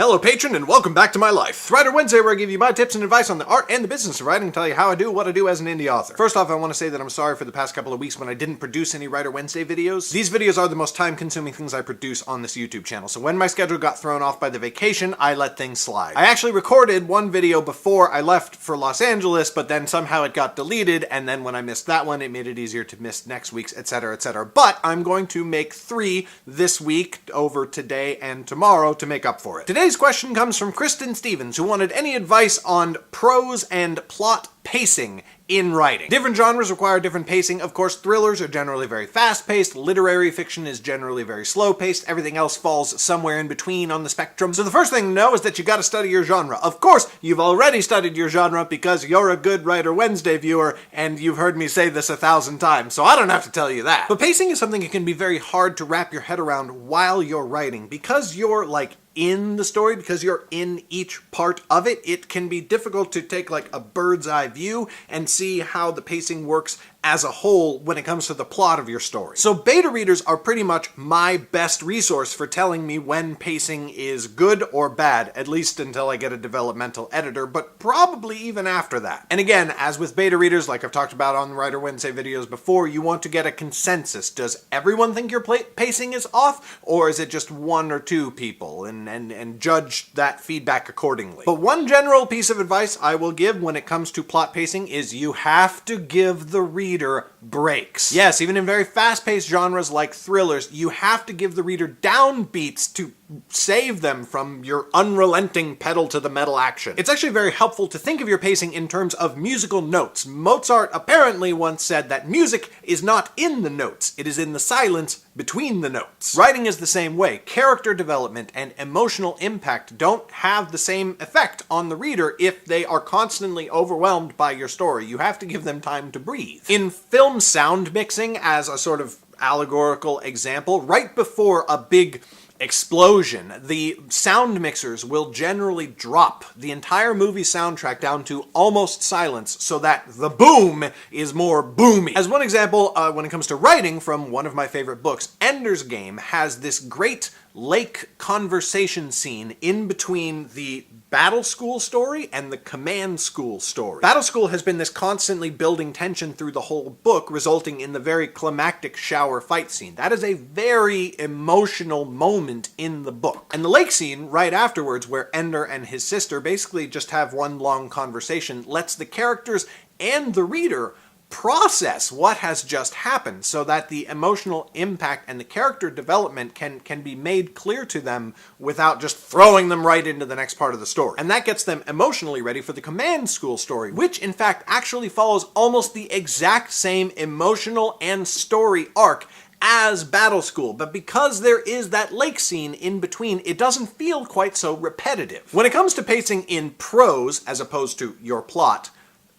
Hello patron and welcome back to my life. Writer Wednesday, where I give you my tips and advice on the art and the business of writing and tell you how I do what I do as an indie author. First off, I want to say that I'm sorry for the past couple of weeks when I didn't produce any Writer Wednesday videos. These videos are the most time-consuming things I produce on this YouTube channel, so when my schedule got thrown off by the vacation, I let things slide. I actually recorded one video before I left for Los Angeles, but then somehow it got deleted, and then when I missed that one, it made it easier to miss next week's, etc., etc. But I'm going to make 3 this week, over today and tomorrow, to make up for it. Today's question comes from Kristen Stevens, who wanted any advice on prose and plot pacing in writing. Different genres require different pacing. Of course, thrillers are generally very fast-paced, literary fiction is generally very slow-paced, everything else falls somewhere in between on the spectrum. So the first thing to know is that you gotta study your genre. Of course, you've already studied your genre because you're a good Writer Wednesday viewer, and you've heard me say this 1,000 times, so I don't have to tell you that. But pacing is something that can be very hard to wrap your head around while you're writing. Because you're, in the story, because you're in each part of it, it can be difficult to take a bird's eye view and see how the pacing works as a whole when it comes to the plot of your story. So beta readers are pretty much my best resource for telling me when pacing is good or bad, at least until I get a developmental editor, but probably even after that. And again, as with beta readers, like I've talked about on the Writer Wednesday videos before, you want to get a consensus. Does everyone think your pacing is off, or is it just 1 or 2 people? And judge that feedback accordingly. But one general piece of advice I will give when it comes to plot pacing is you have to give the reader breaks. Yes, even in very fast-paced genres like thrillers, you have to give the reader downbeats to save them from your unrelenting pedal-to-the-metal action. It's actually very helpful to think of your pacing in terms of musical notes. Mozart apparently once said that music is not in the notes, it is in the silence between the notes. Writing is the same way. Character development and emotional impact don't have the same effect on the reader if they are constantly overwhelmed by your story. You have to give them time to breathe. In film sound mixing, as a sort of allegorical example, right before a big explosion, the sound mixers will generally drop the entire movie soundtrack down to almost silence so that the boom is more boomy. As one example, when it comes to writing, from one of my favorite books, Ender's Game has this great lake conversation scene in between the Battle School story and the Command School story. Battle School has been this constantly building tension through the whole book, resulting in the very climactic shower fight scene. That is a very emotional moment in the book. And the lake scene right afterwards, where Ender and his sister basically just have one long conversation, lets the characters and the reader process what has just happened so that the emotional impact and the character development can be made clear to them without just throwing them right into the next part of the story. And that gets them emotionally ready for the Command School story, which in fact actually follows almost the exact same emotional and story arc as Battle School, but because there is that lake scene in between, it doesn't feel quite so repetitive. When it comes to pacing in prose, as opposed to your plot,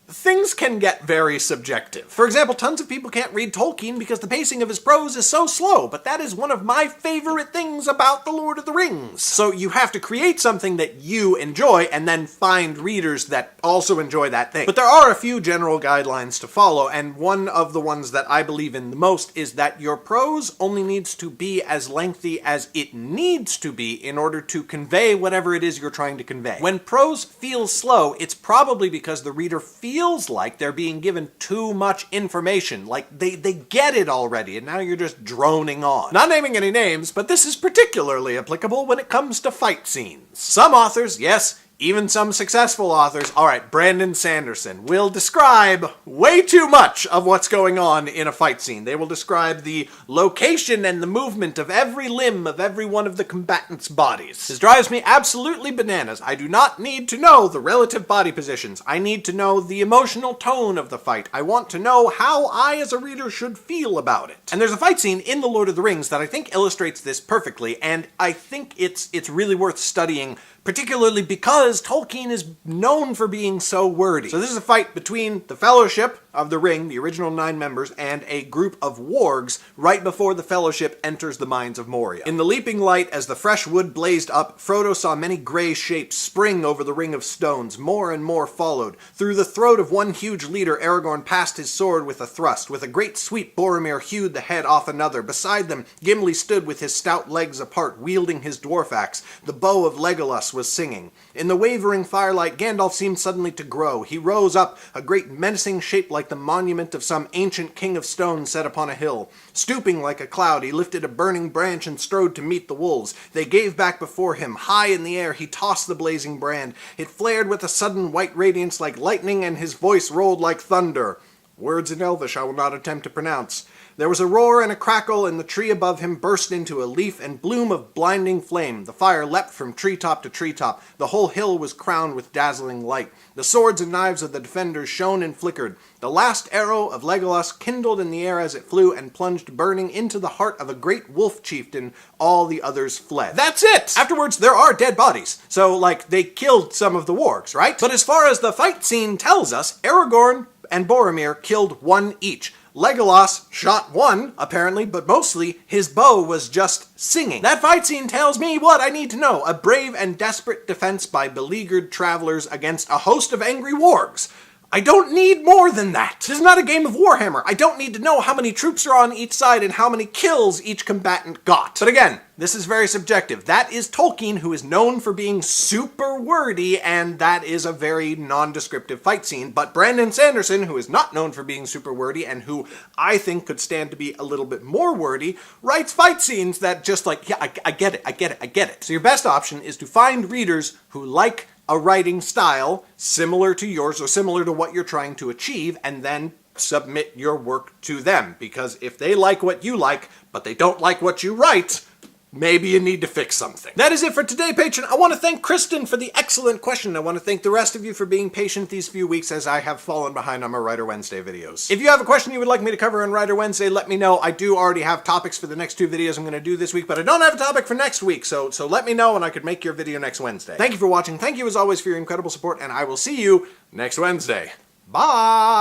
things can get very subjective. For example, tons of people can't read Tolkien because the pacing of his prose is so slow, but that is one of my favorite things about The Lord of the Rings. So you have to create something that you enjoy and then find readers that also enjoy that thing. But there are a few general guidelines to follow, and one of the ones that I believe in the most is that your prose only needs to be as lengthy as it needs to be in order to convey whatever it is you're trying to convey. When prose feels slow, it's probably because the reader feels like they're being given too much information, like they get it already, and now you're just droning on. Not naming any names, but this is particularly applicable when it comes to fight scenes. Some authors, yes, even some successful authors, alright, Brandon Sanderson, will describe way too much of what's going on in a fight scene. They will describe the location and the movement of every limb of every one of the combatants' bodies. This drives me absolutely bananas. I do not need to know the relative body positions. I need to know the emotional tone of the fight. I want to know how I as a reader should feel about it. And there's a fight scene in The Lord of the Rings that I think illustrates this perfectly, and I think it's really worth studying, particularly because Tolkien is known for being so wordy. So this is a fight between the Fellowship, of the Ring, the original 9 members, and a group of wargs right before the Fellowship enters the mines of Moria. In the leaping light, as the fresh wood blazed up, Frodo saw many grey shapes spring over the ring of stones. More and more followed. Through the throat of one huge leader, Aragorn passed his sword with a thrust. With a great sweep, Boromir hewed the head off another. Beside them, Gimli stood with his stout legs apart, wielding his dwarf axe. The bow of Legolas was singing. In the wavering firelight, Gandalf seemed suddenly to grow. He rose up, a great menacing shape like the monument of some ancient king of stone set upon a hill. Stooping like a cloud, he lifted a burning branch and strode to meet the wolves. They gave back before him. High in the air, he tossed the blazing brand. It flared with a sudden white radiance like lightning, and his voice rolled like thunder. Words in Elvish I will not attempt to pronounce. There was a roar and a crackle, and the tree above him burst into a leaf and bloom of blinding flame. The fire leapt from treetop to treetop. The whole hill was crowned with dazzling light. The swords and knives of the defenders shone and flickered. The last arrow of Legolas kindled in the air as it flew and plunged burning into the heart of a great wolf chieftain. All the others fled. That's it! Afterwards, there are dead bodies. So, they killed some of the wargs, right? But as far as the fight scene tells us, Aragorn and Boromir killed one each. Legolas shot one, apparently, but mostly his bow was just singing. That fight scene tells me what I need to know. A brave and desperate defense by beleaguered travelers against a host of angry wargs. I don't need more than that. This is not a game of Warhammer. I don't need to know how many troops are on each side and how many kills each combatant got. But again, this is very subjective. That is Tolkien, who is known for being super wordy, and that is a very non-descriptive fight scene. But Brandon Sanderson, who is not known for being super wordy and who I think could stand to be a little bit more wordy, writes fight scenes that just yeah, I get it. So your best option is to find readers who like a writing style similar to yours or similar to what you're trying to achieve, and then submit your work to them. Because if they like what you like, but they don't like what you write, maybe you need to fix something. That is it for today, patron. I want to thank Kristen for the excellent question. I want to thank the rest of you for being patient these few weeks as I have fallen behind on my Writer Wednesday videos. If you have a question you would like me to cover on Writer Wednesday, let me know. I do already have topics for the next 2 videos I'm going to do this week, but I don't have a topic for next week, so let me know and I could make your video next Wednesday. Thank you for watching. Thank you as always for your incredible support, and I will see you next Wednesday. Bye!